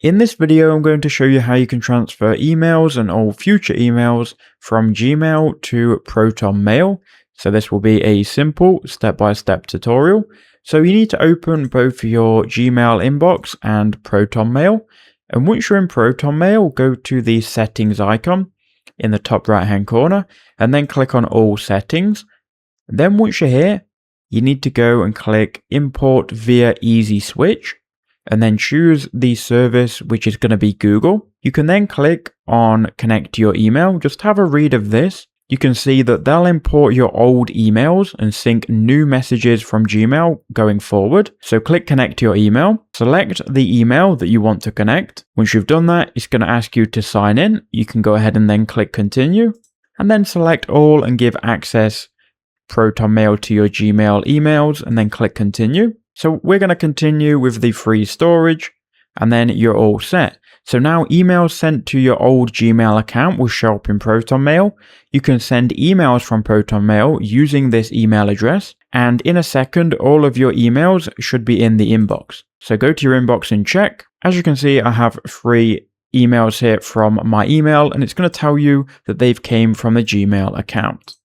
In this video, I'm going to show you how you can transfer emails and all future emails from Gmail to ProtonMail. So this will be a simple step-by-step tutorial. So you need to open both your Gmail inbox and ProtonMail. And once you're in ProtonMail, go to the settings icon in the top right-hand corner and then click on all settings. Then once you're here, you need to go and click import via easy switch, and then choose the service, which is going to be Google. You can then click on connect to your email. Just have a read of this. You can see that they'll import your old emails and sync new messages from Gmail going forward. So click connect to your email, select the email that you want to connect. Once you've done that, it's going to ask you to sign in. You can go ahead and then click continue, and then select all and give access ProtonMail to your Gmail emails, and then click continue. So we're going to continue with the free storage, and then you're all set. So now emails sent to your old Gmail account will show up in ProtonMail. You can send emails from ProtonMail using this email address, and in a second, all of your emails should be in the inbox. So go to your inbox and check. As you can see, I have 3 emails here from my email, and it's going to tell you that they've came from the Gmail account.